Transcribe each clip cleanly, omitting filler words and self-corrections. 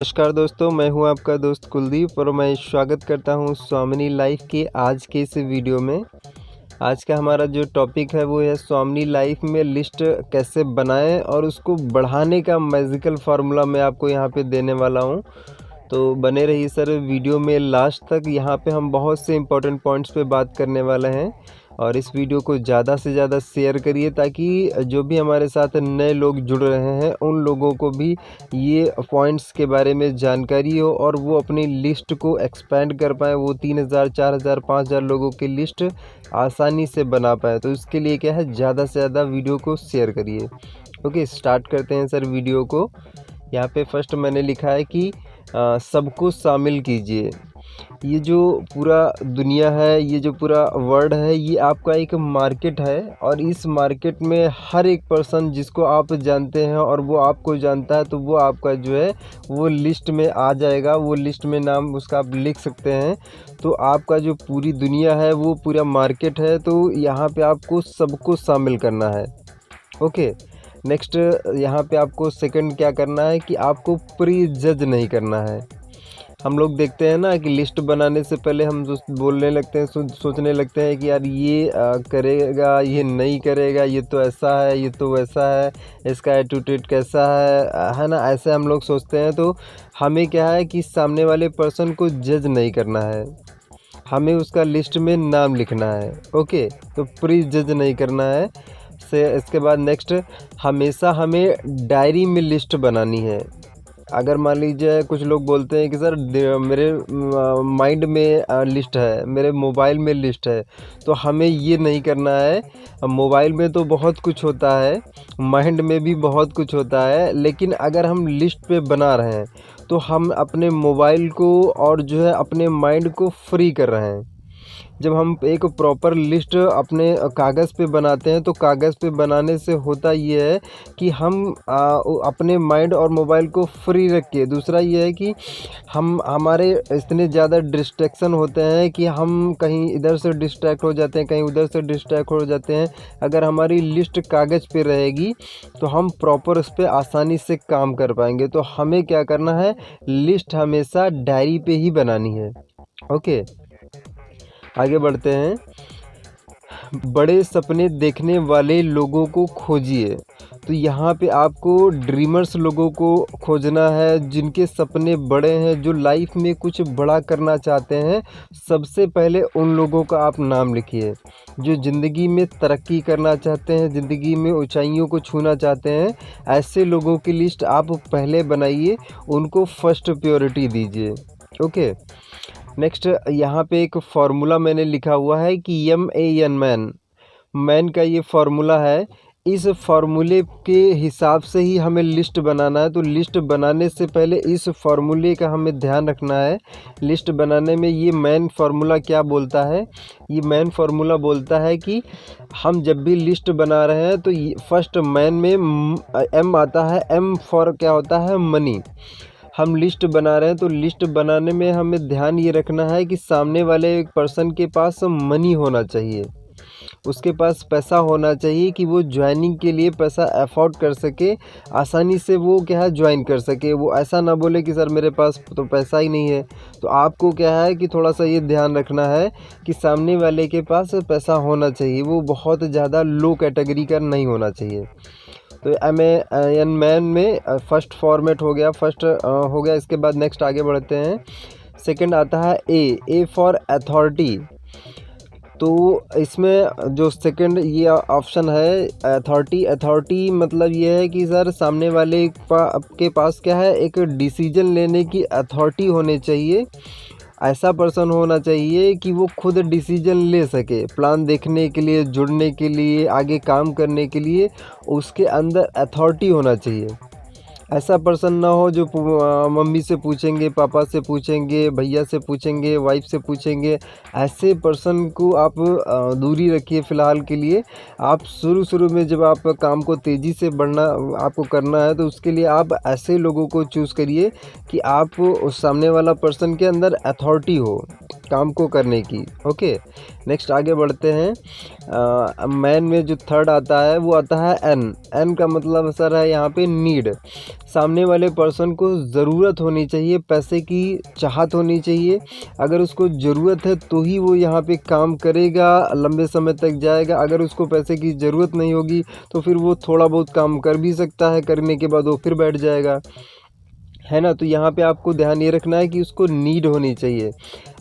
नमस्कार दोस्तों, मैं हूं आपका दोस्त कुलदीप और मैं स्वागत करता हूं स्वामिनी लाइफ के आज के इस वीडियो में। आज का हमारा जो टॉपिक है वो है स्वामिनी लाइफ में लिस्ट कैसे बनाएं और उसको बढ़ाने का मैजिकल फार्मूला मैं आपको यहां पे देने वाला हूं। तो बने रहिए सर वीडियो में लास्ट तक। यहाँ पे हम बहुत से इंपॉर्टेंट पॉइंट्स पे बात करने वाले हैं और इस वीडियो को ज़्यादा से ज़्यादा शेयर करिए ताकि जो भी हमारे साथ नए लोग जुड़ रहे हैं उन लोगों को भी ये पॉइंट्स के बारे में जानकारी हो और वो अपनी लिस्ट को एक्सपेंड कर पाएँ। वो 3000, 4000, 5000 लोगों की लिस्ट आसानी से बना पाए। तो इसके लिए क्या है, ज़्यादा से ज़्यादा वीडियो को शेयर करिए। ओके, स्टार्ट करते हैं सर वीडियो को। यहाँ पे फर्स्ट मैंने लिखा है कि सबको शामिल कीजिए। ये जो पूरा दुनिया है, ये जो पूरा वर्ल्ड है, ये आपका एक मार्केट है और इस मार्केट में हर एक पर्सन जिसको आप जानते हैं और वो आपको जानता है तो वो आपका जो है वो लिस्ट में आ जाएगा। वो लिस्ट में नाम उसका आप लिख सकते हैं। तो आपका जो पूरी दुनिया है वो पूरा मार्केट है। तो यहाँ पे आपको सबको शामिल करना है। ओके, नेक्स्ट यहाँ पे आपको सेकंड क्या करना है कि आपको प्री जज नहीं करना है। हम लोग देखते हैं ना कि लिस्ट बनाने से पहले हम बोलने लगते हैं, सोचने लगते हैं कि यार ये करेगा, ये नहीं करेगा, ये तो ऐसा है, ये तो वैसा है, इसका एटीट्यूड कैसा है ना। ऐसे हम लोग सोचते हैं। तो हमें क्या है कि सामने वाले पर्सन को जज नहीं करना है, हमें उसका लिस्ट में नाम लिखना है। ओके, तो प्री जज नहीं करना है। से इसके बाद नेक्स्ट, हमेशा हमें डायरी में लिस्ट बनानी है। अगर मान लीजिए कुछ लोग बोलते हैं कि सर मेरे माइंड में लिस्ट है, मेरे मोबाइल में लिस्ट है, तो हमें ये नहीं करना है। मोबाइल में तो बहुत कुछ होता है, माइंड में भी बहुत कुछ होता है, लेकिन अगर हम लिस्ट पे बना रहे हैं तो हम अपने मोबाइल को और जो है अपने माइंड को फ्री कर रहे हैं। जब हम एक प्रॉपर लिस्ट अपने कागज़ पे बनाते हैं तो कागज़ पे बनाने से होता ये है कि हम अपने माइंड और मोबाइल को फ्री रख के, दूसरा ये है कि हम हमारे इतने ज़्यादा डिस्ट्रैक्शन होते हैं कि हम कहीं इधर से डिस्ट्रैक्ट हो जाते हैं, कहीं उधर से डिस्ट्रैक्ट हो जाते हैं। अगर हमारी लिस्ट कागज़ पे रहेगी तो हम प्रॉपर उस पर आसानी से काम कर पाएंगे। तो हमें क्या करना है, लिस्ट हमेशा डायरी पे ही बनानी है। ओके, आगे बढ़ते हैं। बड़े सपने देखने वाले लोगों को खोजिए। तो यहाँ पे आपको ड्रीमर्स लोगों को खोजना है, जिनके सपने बड़े हैं, जो लाइफ में कुछ बड़ा करना चाहते हैं। सबसे पहले उन लोगों का आप नाम लिखिए जो ज़िंदगी में तरक्की करना चाहते हैं, ज़िंदगी में ऊंचाइयों को छूना चाहते हैं। ऐसे लोगों की लिस्ट आप पहले बनाइए, उनको फर्स्ट प्रायोरिटी दीजिए। ओके, नेक्स्ट यहाँ पे एक फार्मूला मैंने लिखा हुआ है कि MAN मैन का ये फार्मूला है। इस फार्मूले के हिसाब से ही हमें लिस्ट बनाना है। तो लिस्ट बनाने से पहले इस फार्मूले का हमें ध्यान रखना है। लिस्ट बनाने में ये मैन फार्मूला क्या बोलता है, ये मैन फार्मूला बोलता है कि हम जब भी लिस्ट बना रहे हैं तो फर्स्ट मैन में M आता है। M फॉर क्या होता है, मनी। हम लिस्ट बना रहे हैं तो लिस्ट बनाने में हमें ध्यान ये रखना है कि सामने वाले पर्सन के पास मनी होना चाहिए, उसके पास पैसा होना चाहिए कि वो ज्वाइनिंग के लिए पैसा अफोर्ड कर सके, आसानी से वो क्या है ज्वाइन कर सके। वो ऐसा ना बोले कि सर मेरे पास तो पैसा ही नहीं है। तो आपको क्या है कि थोड़ा सा ये ध्यान रखना है कि सामने वाले के पास पैसा होना चाहिए, वो बहुत ज़्यादा लो कैटेगरी का नहीं होना चाहिए। तो मैन में फर्स्ट फॉर्मेट हो गया, फर्स्ट हो गया। इसके बाद नेक्स्ट आगे बढ़ते हैं। सेकंड आता है ए फॉर अथॉरिटी। तो इसमें जो सेकंड ये ऑप्शन है अथॉरिटी मतलब ये है कि सर सामने वाले के पास क्या है, एक डिसीजन लेने की अथॉरिटी होनी चाहिए। ऐसा पर्सन होना चाहिए कि वो खुद डिसीजन ले सके, प्लान देखने के लिए, जुड़ने के लिए, आगे काम करने के लिए उसके अंदर अथॉरिटी होना चाहिए। ऐसा पर्सन ना हो जो मम्मी से पूछेंगे, पापा से पूछेंगे, भैया से पूछेंगे, वाइफ से पूछेंगे। ऐसे पर्सन को आप दूरी रखिए फ़िलहाल के लिए। आप शुरू में जब आप काम को तेज़ी से बढ़ना आपको करना है तो उसके लिए आप ऐसे लोगों को चूज़ करिए कि आप उस सामने वाला पर्सन के अंदर अथॉरिटी हो। काम को करने की। ओके, नेक्स्ट आगे बढ़ते हैं। मैन में जो थर्ड आता है वो आता है एन। एन का मतलब सर है यहाँ पे नीड। सामने वाले पर्सन को ज़रूरत होनी चाहिए, पैसे की चाहत होनी चाहिए। अगर उसको ज़रूरत है तो ही वो यहाँ पे काम करेगा, लंबे समय तक जाएगा। अगर उसको पैसे की ज़रूरत नहीं होगी तो फिर वो थोड़ा बहुत काम कर भी सकता है, करने के बाद वो फिर बैठ जाएगा, है ना। तो यहाँ पे आपको ध्यान ये रखना है कि उसको नीड होनी चाहिए।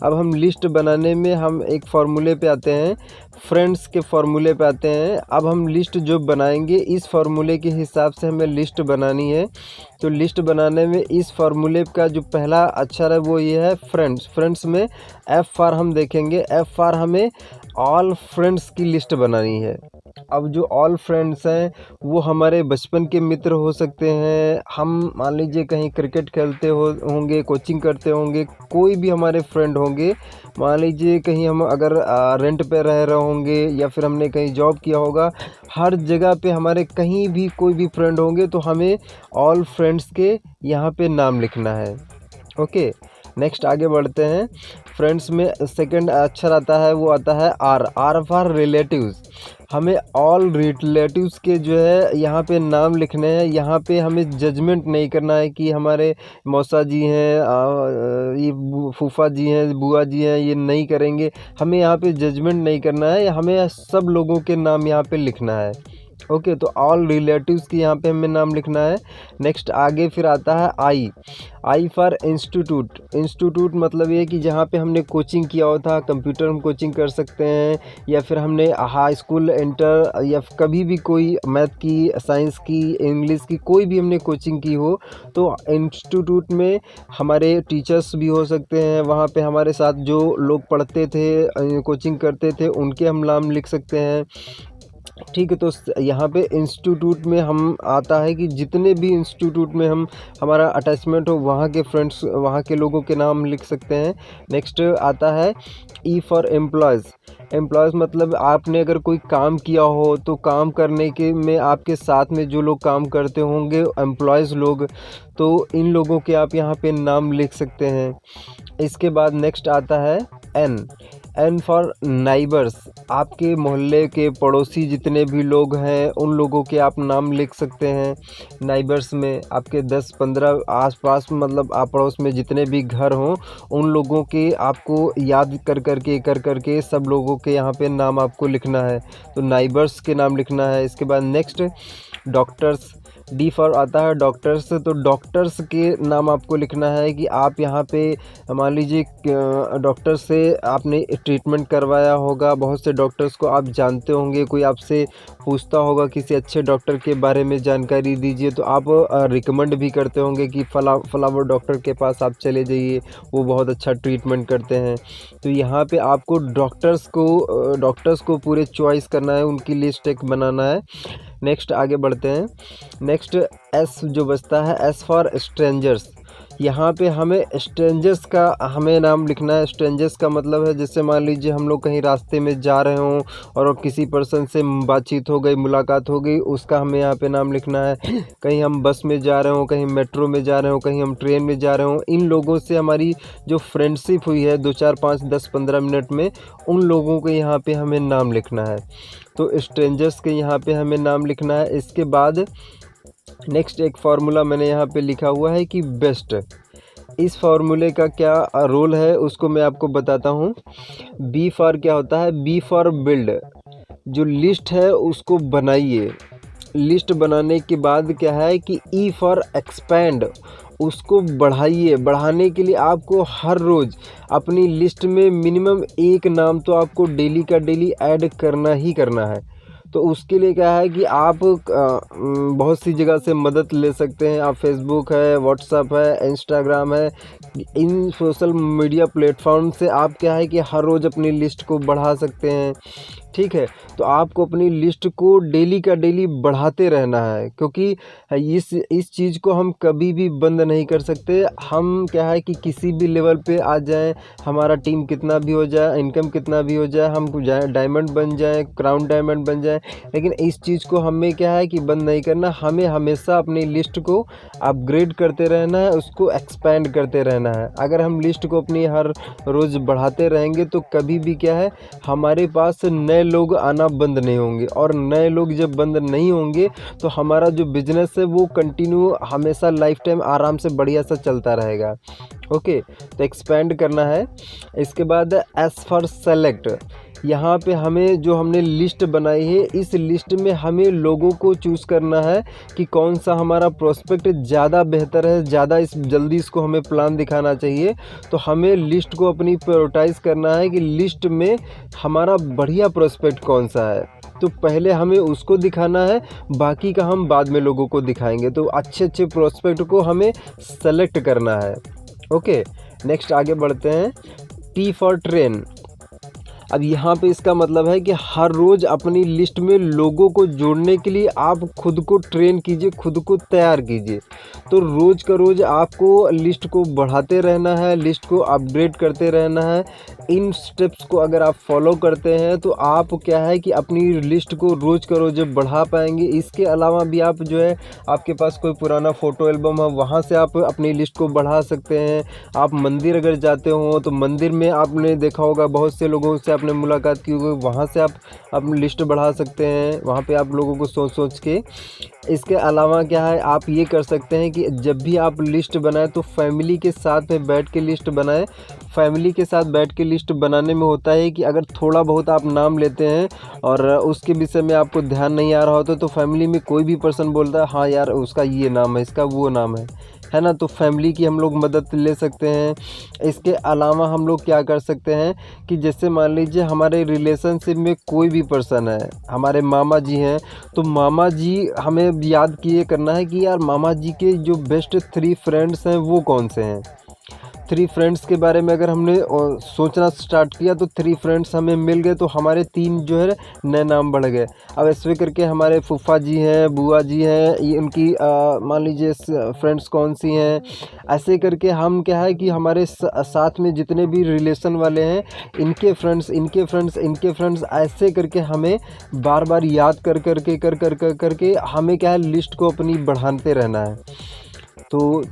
अब हम लिस्ट बनाने में हम एक फार्मूले पे आते हैं, फ्रेंड्स के फार्मूले पे आते हैं। अब हम लिस्ट जो बनाएंगे इस फार्मूले के हिसाब से हमें लिस्ट बनानी है। तो लिस्ट बनाने में इस फार्मूले का जो पहला अक्षर है वो ये है फ्रेंड्स। फ्रेंड्स में एफ फॉर हम देखेंगे, एफ फॉर हमें ऑल फ्रेंड्स की लिस्ट बनानी है। अब जो ऑल फ्रेंड्स हैं वो हमारे बचपन के मित्र हो सकते हैं, हम मान लीजिए कहीं क्रिकेट खेलते होंगे, कोचिंग करते होंगे, कोई भी हमारे फ्रेंड होंगे। मान लीजिए कहीं हम अगर रेंट पे रह रहे होंगे या फिर हमने कहीं जॉब किया होगा, हर जगह पे हमारे कहीं भी कोई भी फ्रेंड होंगे तो हमें ऑल फ्रेंड्स के यहाँ पे नाम लिखना है। ओके, नेक्स्ट आगे बढ़ते हैं। फ्रेंड्स में सेकंड अक्षर आता है वो आता है आर। R for relatives. हमें ऑल रिलेटिव्स के जो है यहाँ पे नाम लिखने हैं। यहाँ पे हमें जजमेंट नहीं करना है कि हमारे मौसा जी हैं, ये फूफा जी हैं, बुआ जी हैं, ये नहीं करेंगे। हमें यहाँ पे जजमेंट नहीं करना है, हमें सब लोगों के नाम यहाँ पे लिखना है। ओके, तो ऑल रिलेटिव्स की यहाँ पे हमें नाम लिखना है। नेक्स्ट आगे फिर आता है आई। I for institute. इंस्टीट्यूट मतलब ये कि जहाँ पे हमने कोचिंग किया हुआ था, कंप्यूटर हम कोचिंग कर सकते हैं, या फिर हमने हाई स्कूल, इंटर, या कभी भी कोई मैथ की, साइंस की, इंग्लिश की कोई भी हमने कोचिंग की हो तो इंस्टीट्यूट में हमारे टीचर्स भी हो सकते हैं। वहाँ पे हमारे साथ जो लोग पढ़ते थे, कोचिंग करते थे, उनके हम नाम लिख सकते हैं। ठीक है, तो यहाँ पे इंस्टीट्यूट में हम आता है कि जितने भी इंस्टीट्यूट में हम हमारा अटैचमेंट हो वहाँ के फ्रेंड्स, वहाँ के लोगों के नाम लिख सकते हैं। नेक्स्ट आता है ई फॉर एम्प्लॉयज़। एम्प्लॉयज़ मतलब आपने अगर कोई काम किया हो तो काम करने के में आपके साथ में जो लोग काम करते होंगे एम्प्लॉयज़ लोग, तो इन लोगों के आप यहाँ पे नाम लिख सकते हैं। इसके बाद नेक्स्ट आता है एन। N for neighbours. आपके मोहल्ले के पड़ोसी जितने भी लोग हैं उन लोगों के आप नाम लिख सकते हैं। नाइबर्स में आपके 10-15 आसपास मतलब आप पड़ोस में जितने भी घर हों उन लोगों के आपको याद कर करके सब लोगों के यहाँ पे नाम आपको लिखना है। तो नाइबर्स के नाम लिखना है। इसके बाद नेक्स्ट डॉक्टर्स। डी फॉर आता है डॉक्टर्स। तो डॉक्टर्स के नाम आपको लिखना है कि आप यहाँ पे मान लीजिए डॉक्टर से आपने ट्रीटमेंट करवाया होगा, बहुत से डॉक्टर्स को आप जानते होंगे, कोई आपसे पूछता होगा किसी अच्छे डॉक्टर के बारे में जानकारी दीजिए तो आप रिकमेंड भी करते होंगे कि फला वो डॉक्टर के पास आप चले जाइए, वो बहुत अच्छा ट्रीटमेंट करते हैं। तो यहाँ पे आपको डॉक्टर्स को पूरे चॉइस करना है, उनकी लिस्ट एक बनाना है। नेक्स्ट आगे बढ़ते हैं। नेक्स्ट एस जो बचता है, एस फॉर स्ट्रेंजर्स। यहाँ पे हमें स्ट्रेंजर्स का हमें नाम लिखना है। स्ट्रेंजर्स का मतलब है जैसे मान लीजिए हम लोग कहीं रास्ते में जा रहे हों और किसी पर्सन से बातचीत हो गई, मुलाकात हो गई, उसका हमें यहाँ पे नाम लिखना है। कहीं हम बस में जा रहे हों, कहीं मेट्रो में जा रहे हों, कहीं हम ट्रेन में जा रहे हों, इन लोगों से हमारी जो फ्रेंडशिप हुई है 2, 4, 5, 10, 15 मिनट में, उन लोगों के यहाँ पे हमें नाम लिखना है। तो स्ट्रेंजर्स के यहाँ पे हमें नाम लिखना है। इसके बाद नेक्स्ट एक फार्मूला मैंने यहाँ पे लिखा हुआ है कि बेस्ट। इस फार्मूले का क्या रोल है उसको मैं आपको बताता हूँ। बी फॉर क्या होता है, बी फॉर बिल्ड। जो लिस्ट है उसको बनाइए। लिस्ट बनाने के बाद क्या है कि ई फॉर एक्सपेंड, उसको बढ़ाइए। बढ़ाने के लिए आपको हर रोज़ अपनी लिस्ट में मिनिमम एक नाम तो आपको डेली का डेली ऐड करना ही करना है। तो उसके लिए क्या है कि आप बहुत सी जगह से मदद ले सकते हैं। आप फेसबुक है, व्हाट्सएप है, इंस्टाग्राम है, इन सोशल मीडिया प्लेटफॉर्म से आप क्या है कि हर रोज़ अपनी लिस्ट को बढ़ा सकते हैं। ठीक है, तो आपको अपनी लिस्ट को डेली का डेली बढ़ाते रहना है, क्योंकि इस चीज़ को हम कभी भी बंद नहीं कर सकते। हम क्या है कि किसी भी लेवल पे आ जाएं, हमारा टीम कितना भी हो जाए, इनकम कितना भी हो जाए, हम डायमंड बन जाएं, क्राउन डायमंड बन जाएं, है, लेकिन इस चीज़ को हमें क्या है कि बंद नहीं करना, हमें हमेशा अपनी लिस्ट को अपग्रेड करते रहना है, उसको एक्सपेंड करते रहना है। अगर हम लिस्ट को अपनी हर रोज़ बढ़ाते रहेंगे तो कभी भी क्या है, हमारे पास नए लोग आना बंद नहीं होंगे, और नए लोग जब बंद नहीं होंगे तो हमारा जो बिजनेस है वो कंटिन्यू हमेशा लाइफ टाइम आराम से बढ़िया सा चलता रहेगा। ओके, तो एक्सपेंड करना है। इसके बाद एज फॉर सेलेक्ट, यहाँ पे हमें जो हमने लिस्ट बनाई है, इस लिस्ट में हमें लोगों को चूज़ करना है कि कौन सा हमारा प्रोस्पेक्ट ज़्यादा बेहतर है, ज़्यादा जल्दी इसको हमें प्लान दिखाना चाहिए। तो हमें लिस्ट को अपनी प्रायोरिटाइज़ करना है कि लिस्ट में हमारा बढ़िया प्रोस्पेक्ट कौन सा है, तो पहले हमें उसको दिखाना है, बाकी का हम बाद में लोगों को दिखाएंगे। तो अच्छे अच्छे प्रोस्पेक्ट को हमें सेलेक्ट करना है। ओके, नेक्स्ट आगे बढ़ते हैं। T for train. अब यहाँ पे इसका मतलब है कि हर रोज़ अपनी लिस्ट में लोगों को जोड़ने के लिए आप खुद को ट्रेन कीजिए, खुद को तैयार कीजिए। तो रोज़ का रोज़ आपको लिस्ट को बढ़ाते रहना है, लिस्ट को अपग्रेड करते रहना है। इन स्टेप्स को अगर आप फॉलो करते हैं तो आप क्या है कि अपनी लिस्ट को रोज़ का रोज़ बढ़ा पाएंगे। इसके अलावा भी आप जो है, आपके पास कोई पुराना फ़ोटो एल्बम है, वहाँ से आप अपनी लिस्ट को बढ़ा सकते हैं। आप मंदिर अगर जाते हो तो मंदिर में आपने देखा होगा बहुत से लोगों से आपने मुलाकात की होगी, वहाँ से आप अपनी लिस्ट बढ़ा सकते हैं, वहाँ पे आप लोगों को सोच सोच के। इसके अलावा क्या है, आप ये कर सकते हैं कि जब भी आप लिस्ट बनाएं तो फैमिली के साथ में बैठ के लिस्ट बनाएं। फैमिली के साथ बैठ के लिस्ट बनाने में होता है कि अगर थोड़ा बहुत आप नाम लेते हैं और उसके विषय में आपको ध्यान नहीं आ रहा होता, तो फैमिली में कोई भी पर्सन बोलता है हाँ यार उसका ये नाम है, इसका वो नाम है ना, तो फैमिली की हम लोग मदद ले सकते हैं। इसके अलावा हम लोग क्या कर सकते हैं कि जैसे मान लीजिए हमारे रिलेशनशिप में कोई भी पर्सन है, हमारे मामा जी हैं, तो मामा जी हमें याद किए करना है कि यार मामा जी के जो बेस्ट 3 फ्रेंड्स हैं वो कौन से हैं। 3 फ्रेंड्स के बारे में अगर हमने सोचना स्टार्ट किया तो 3 फ्रेंड्स हमें मिल गए, तो हमारे 3 जो है नए नाम बढ़ गए। अब ऐसे करके हमारे फूफा जी हैं, बुआ जी हैं, ये उनकी मान लीजिए फ्रेंड्स कौन सी हैं। ऐसे करके हम क्या है कि हमारे साथ में जितने भी रिलेशन वाले हैं, इनके फ्रेंड्स, इनके फ्रेंड्स, इनके फ्रेंड्स, ऐसे करके हमें बार बार याद करके हमें क्या है, लिस्ट को अपनी बढ़ाते रहना है। तो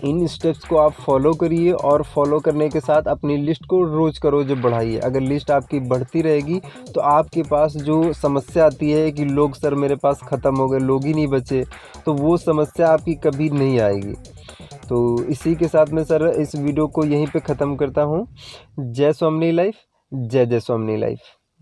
इन स्टेप्स को आप फॉलो करिए, और फॉलो करने के साथ अपनी लिस्ट को रोज़ का रोज़ बढ़ाइए। अगर लिस्ट आपकी बढ़ती रहेगी तो आपके पास जो समस्या आती है कि लोग सर मेरे पास ख़त्म हो गए, लोग ही नहीं बचे, तो वो समस्या आपकी कभी नहीं आएगी। तो इसी के साथ में सर इस वीडियो को यहीं पे ख़त्म करता हूँ। जय स्वामिनी लाइफ, जय जय स्वामिनी लाइफ।